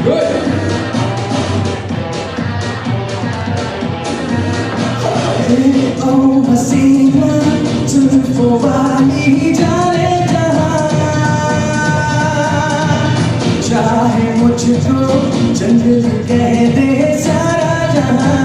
ओ हसीना जुल्फों वाली जाने जहां चाहे मुझको जंगल कह दे सारा जहां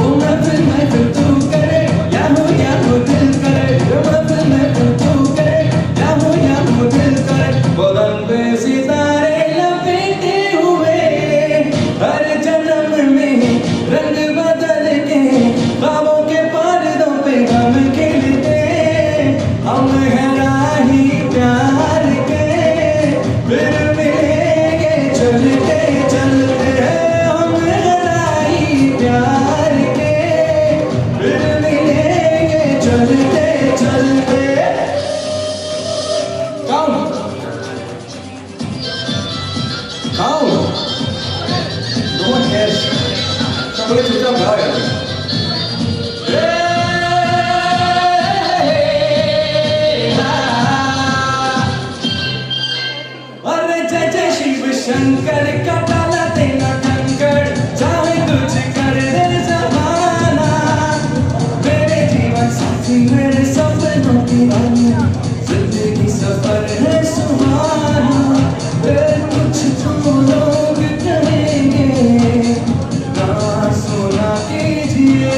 ओ महफिल तू करे या हो दिल करे ओ महफिल तू करे या हो दिल करे बदन पे सितारे लपेटे हुए हर जन्म में रंग बदल के ख्वाबों के पर्दों पे हम खिलते हम हैं राही प्यार के फिर मिलेंगे चलते चलते हम हैं राही प्यार के फिर मिलेंगे चलते चलते Count No one cares सबले चुपचाप गाओ यार अरे जय जय शिव शंकर का डाला तेरा कंकड़ चाहे कुछ कर दे जमाना मेरे जीवन साथी मेरे सपनों की रानी जिंदगी सफर है सुहाना कुछ तो लोग कहेंगे ना सुना कीजिए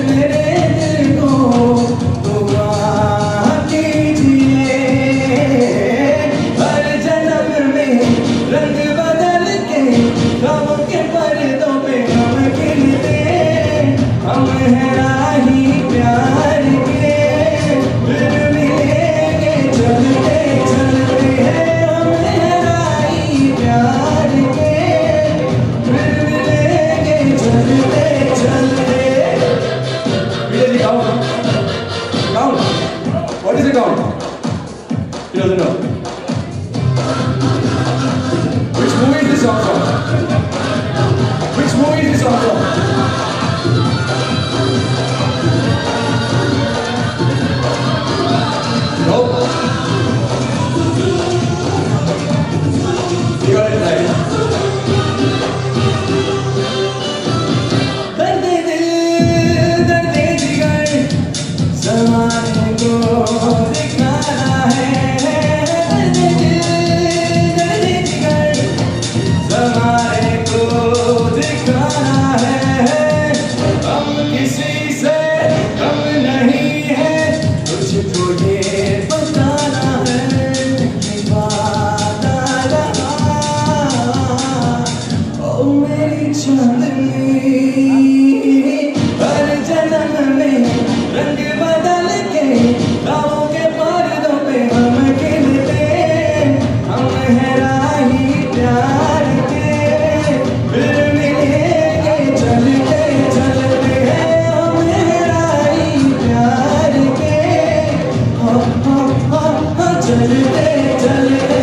मेरे दिल को दुआ कीजिए हर जन्म में रंग बदल के ख्वाबों के पर्दों पे हम खिलते हम हैं राही प्यार के फिर मिलेंगे चलते चलते हम हैं राही प्यार के फिर मिलेंगे चलते चलते Really count? What is it count? He doesn't know. Which movie is this song from? Which movie is this song from? No. You got it right. दर्द जिगर ज़माने को दिखाना है दर्द जिगर ज़माने को दिखाना है हम किसी से कम नहीं है तुझको ये बताना है कि वादा रहा ओ मेरी चांदनी हर जन्म में रंग बदल के ख्वाबों के पर्दों पे हम खिलते हम हैं राही प्यार के फिर मिलेंगे चलते चलते हम हैं राही प्यार के चलते चलते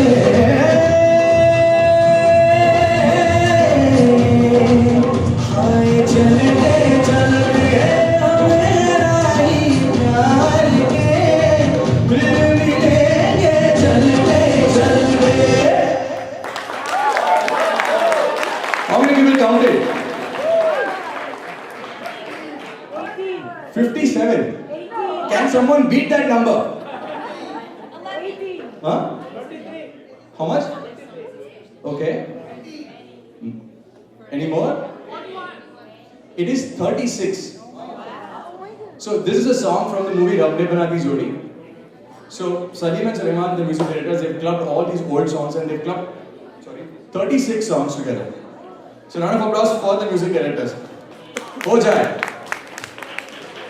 हाय चलते चलते हम हैं राही प्यार के फिर मिलेंगे चलते चलते How many people counted? 57. Can someone beat that number? 80. Huh? How much? Okay. Any more? It is 36. So this is a song from the movie Rab Ne Bana Di Jodi. So Salim and Sulaiman, the music directors, they've clubbed all these old songs and they've clubbed 36 songs together. So round of applause for the music directors. Ho jaye.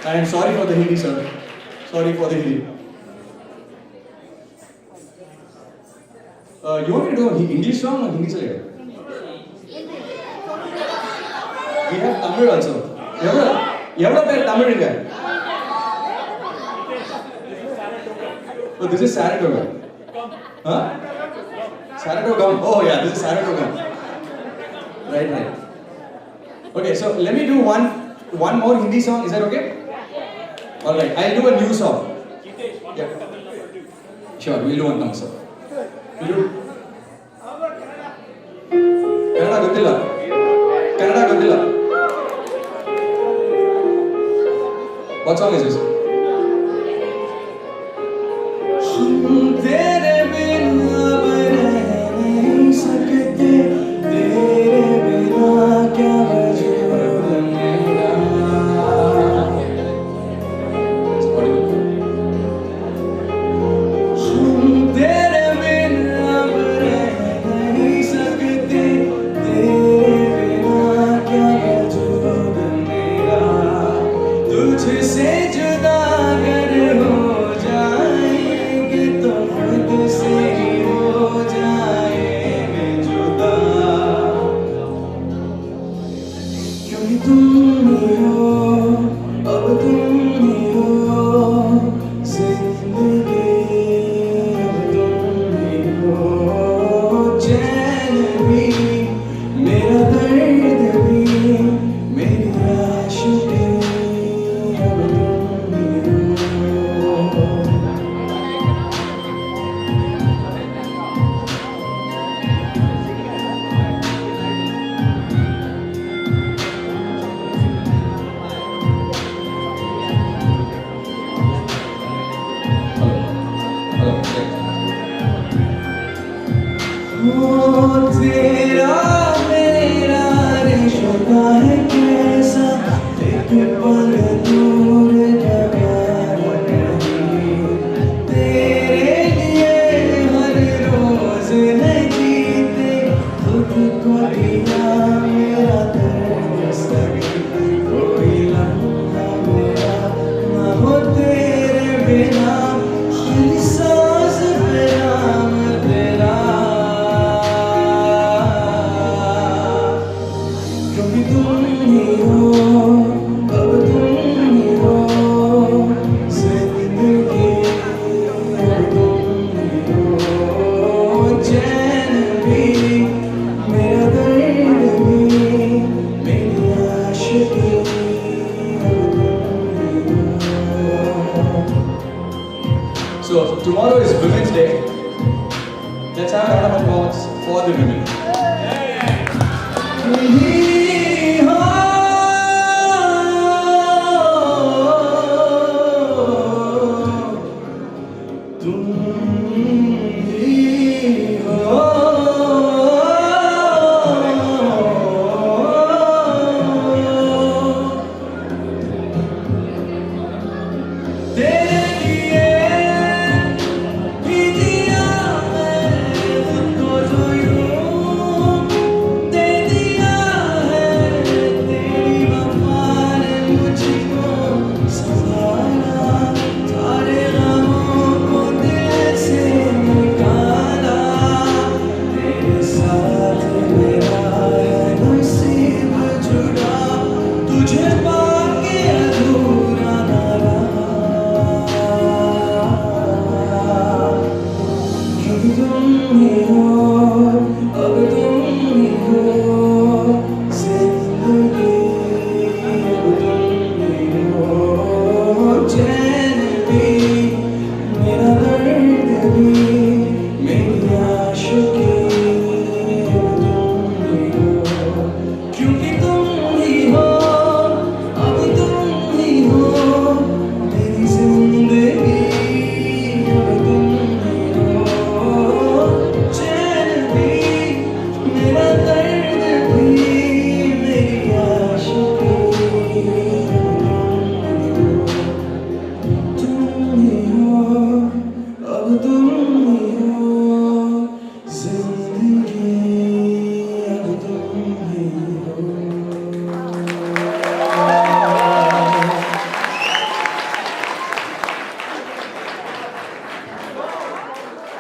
I am sorry for the Hindi, sir. Sorry for the Hindi. You want me to do an English song or Hindi chalega? We have Tamil also. Evada per Tamil inga? Oh, this is Saratoga. Huh? Saratoga. Oh yeah, this is Saratoga. Right. Okay, so let me do one more Hindi song. Is that okay? All right, I'll do a new song. Yeah. Sure, we'll do one thumbs up. We'll do. Kannada gottilla. Kannada gottilla. What song is this? हम तेरे बिना अब रह नहीं सकते, तेरे बिना क्या वजूद मेरा। हम तेरे बिना अब रह नहीं सकते, तेरे बिना क्या वजूद मेरा। तुझसे जुदा अगर हो जाएंगे तो खुद से ही हो जाएंगे जुदा, क्योंकि तुम ही हो, अब तुम ही हो जिंदगी, अब तुम ही हो चैन भी, मेरा दर्द भी, मेरी आशिकी, अब तुम ही हो। वो तेरा मेरा रिश्ता है कैसा, एक पल दूर जगह नहीं, तेरे लिए हर रोज है जीते, खुद को दिया मेरा दर्द सही, कोई लम्हा मेरा ना हो तेरे बिना, हर सांस पे नाम तेरा, क्योंकि तुम ही हो, अब तुम ही हो जिंदगी, अब तुम ही हो चैन भी, मेरा दर्द भी, मेरी आशिकी, अब तुम ही हो। So tomorrow is Women's Day. Let's have a round of applause for the women.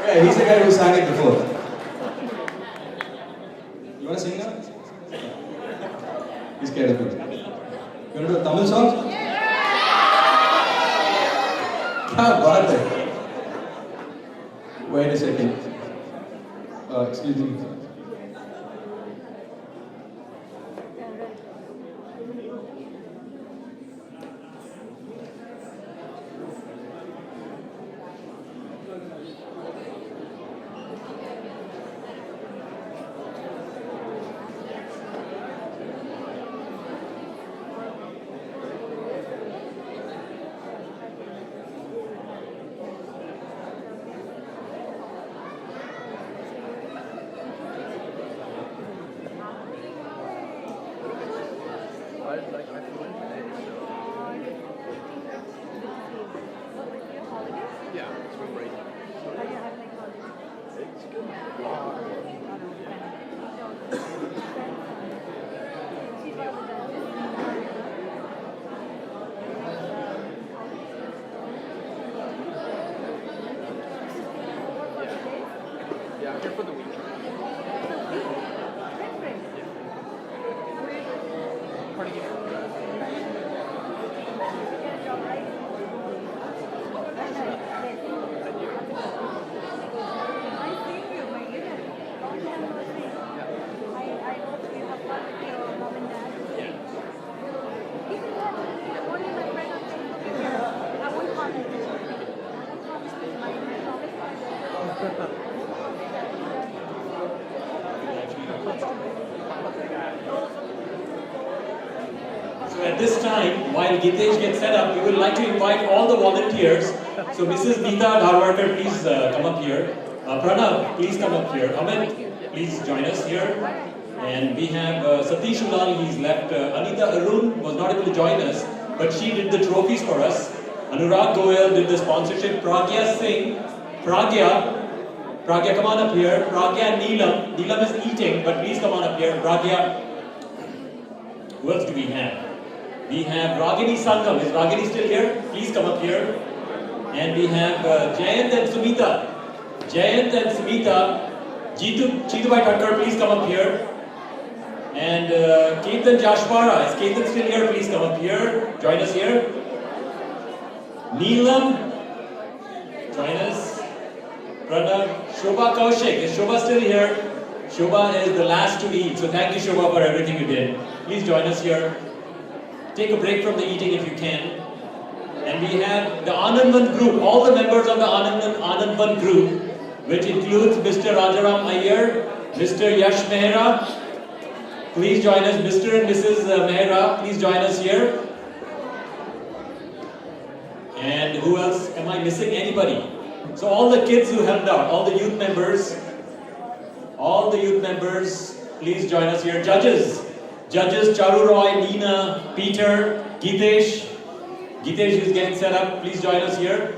Yeah, he's the guy who sang it before. You want to sing now? He's scared of it. You want to do a Tamil song? क्या बात है? Wait a second. Excuse me. Yeah, spring break. It's good. Yeah, I'm here for the week. Carnegie. So at this time, while Gitesh gets set up, we would like to invite all the volunteers. So Mrs. Neeta Dharwarkar, please come up here. Pranav, please come up here. Amit, please join us here. And we have Satish Ulal, he's left. Anita Arun was not able to join us, but she did the trophies for us. Anurag Goyal did the sponsorship. Pragya Singh, Pragya, come on up here. Pragya Neelam. Neelam is eating, but please come on up here. Pragya. Who else do we have? We have Ragini Sangam. Is Ragini still here? Please come up here. And we have Jayant and Sumita. Jayant and Sumita. Cheetubai Thakkar, please come up here. And Ketan Jashwara. Is Ketan still here? Please come up here. Join us here. Neelam. Join us. Pranav. Shobha Kaushik. Is Shobha still here? Shobha is the last to eat. So thank you, Shobha, for everything you did. Please join us here. Take a break from the eating if you can. And we have the Anandvan group, all the members of the Anandvan group, which includes Mr. Rajaram Iyer, Mr. Yash Mehra. Please join us, Mr. and Mrs. Mehra, please join us here. And who else? Am I missing anybody? So all the kids who helped out, all the youth members, please join us here. Judges, Charu Roy, Neena, Peter, Gitesh. Gitesh is getting set up. Please join us here.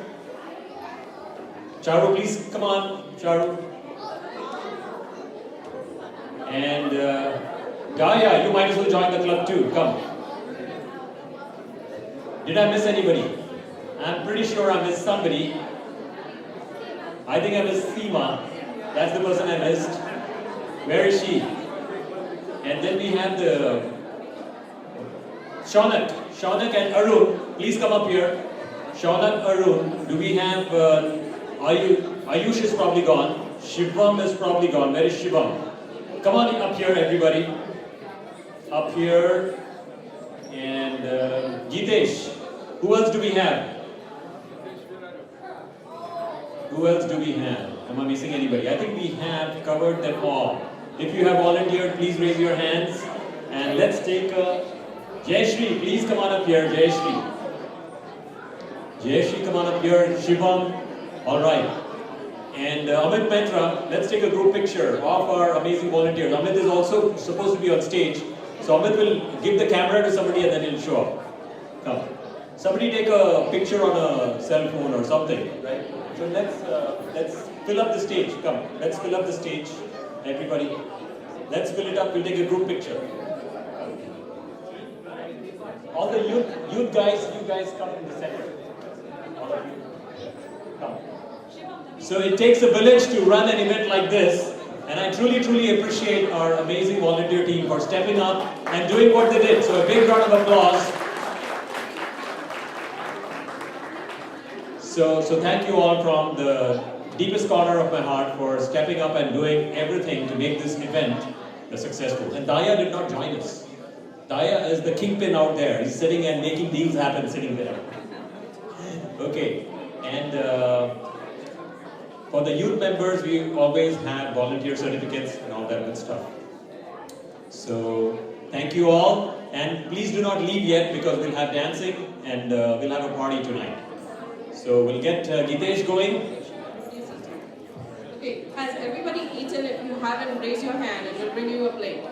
Charu, please come on. Charu. And Gaia, you might as well join the club too. Come. Did I miss anybody? I'm pretty sure I missed somebody. I think I missed Seema. That's the person I missed. Where is she? And then we have the Shaunak and Arun. Please come up here. Shaunak, Arun. Do we have Ayush is probably gone. Shivam is probably gone. Where is Shivam? Come on up here, everybody. Up here. And Gitesh. Who else do we have? Am I missing anybody? I think we have covered them all. If you have volunteered, please raise your hands. And let's take Jayashri, please come on up here, Jayashri. Jayashri, come on up here. Shivam. All right. And Amit Petra, let's take a group picture of our amazing volunteers. Amit is also supposed to be on stage. So Amit will give the camera to somebody and then he'll show up. Come. Somebody take a picture on a cell phone or something, right? So let's fill up the stage. Come, let's fill up the stage. Everybody, let's fill it up. We'll take a group picture. All the youth guys, you guys come in the center. All of you, come. So it takes a village to run an event like this, and I truly appreciate our amazing volunteer team for stepping up and doing what they did. So a big round of applause. So thank you all from the deepest corner of my heart for stepping up and doing everything to make this event successful. And Daya did not join us. Daya is the kingpin out there. He's sitting and making deals happen sitting there. Okay, and for the youth members, we always have volunteer certificates and all that good stuff. So thank you all, and please do not leave yet because we'll have dancing and we'll have a party tonight. So we'll get Gitesh going. Okay, has everybody eaten? If you haven't, raise your hand and we'll bring you a plate.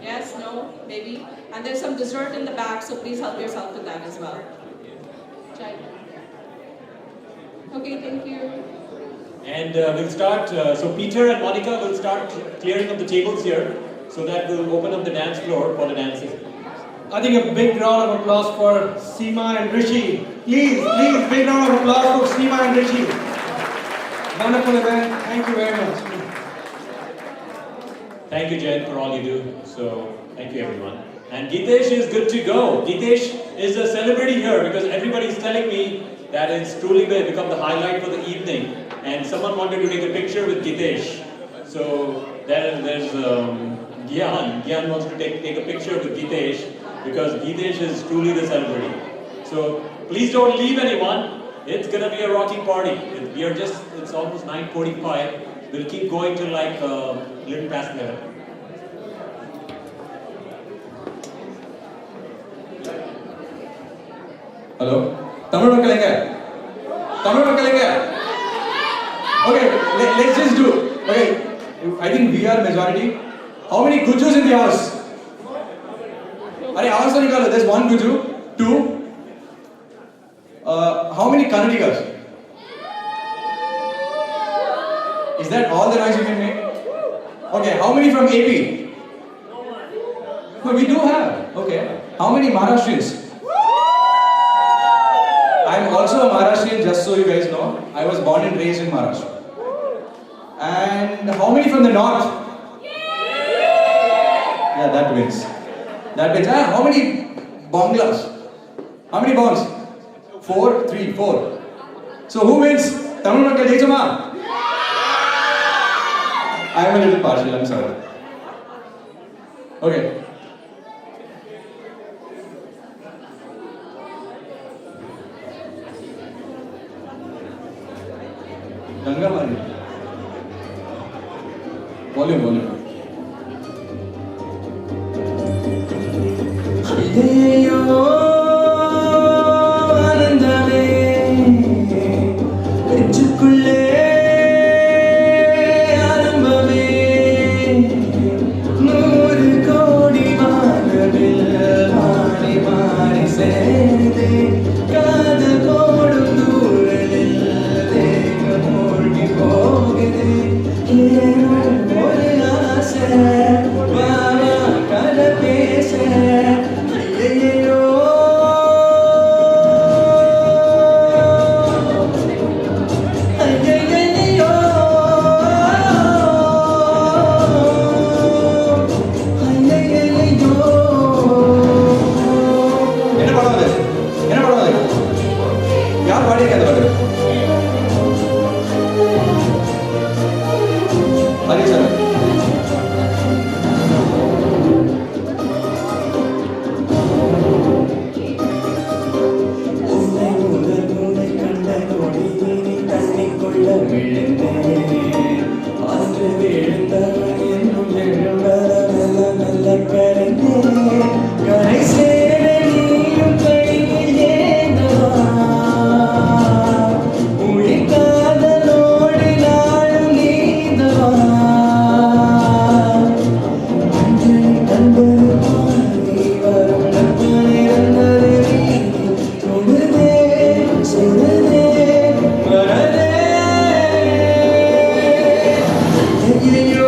Yeah? Yes, no, maybe. And there's some dessert in the back, so please help yourself to that as well. Chai. Okay, thank you. And we'll start, so Peter and Monica will start clearing up the tables here so that we'll open up the dance floor for the dancing. I think a big round of applause for Seema and Rishi. Please, big round of applause for Seema and Rishi. Wonderful event. Thank you very much. Thank you, Jen, for all you do. So, thank you, everyone. And Gitesh is good to go. Gitesh is a celebrity here because everybody's telling me that it's truly become the highlight for the evening. And someone wanted to take a picture with Gitesh. So, there's Gyan. Gyan wants to take a picture with Gitesh because Gitesh is truly the celebrity. So, please don't leave anyone. It's gonna be a rocking party. It's almost 9:45. We'll keep going till like little past 11. Hello? Tamil Makkalenga? Tamil Makkalenga? Okay, let's just do. Okay, I think we are majority. How many Gujus in the house? There's one Guju, two. How many Kannadigas? Is that all the noise you can make? Okay, how many from AP? No, we do have. Okay. How many Maharashtrians? I'm also a Maharashtrian, just so you guys know. I was born and raised in Maharashtra. And how many from the north? Yeah, that wins. That wins. How many Banglas? How many bongs? 4, 3, 4. So who wins? Tamil Makkal Jaichama? I am a little partial, I'm sorry. Okay. Ganga Mari. Volume. Yeah.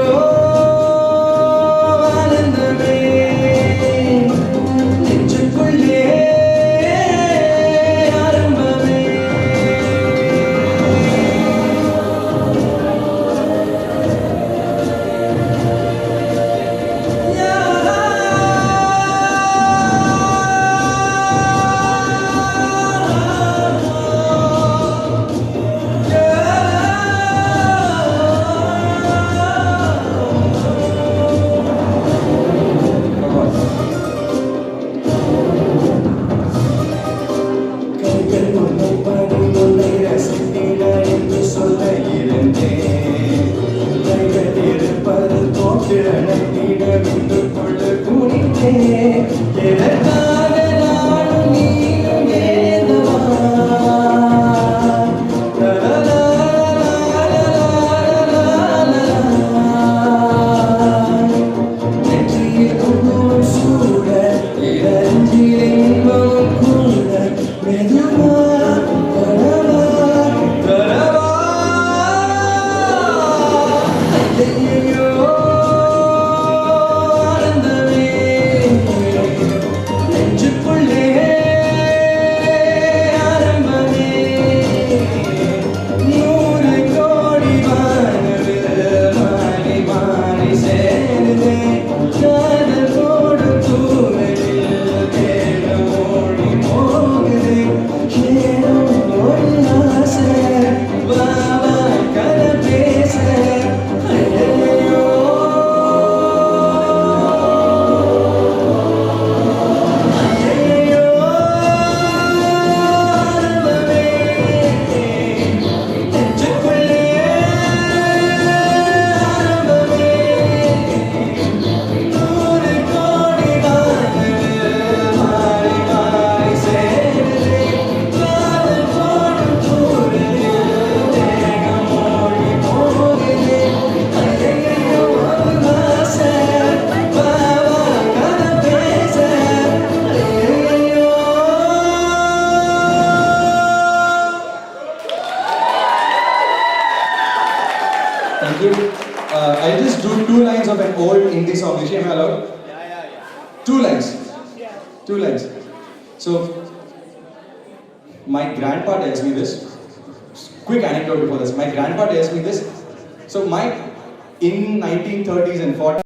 Thank you. I'll just do 2 lines of an old indie song. Rishi, am I allowed? Yeah. 2 lines. 2 lines. So, my grandpa tells me this. Quick anecdote before this. My grandpa tells me this. So, in 1930s and 40s.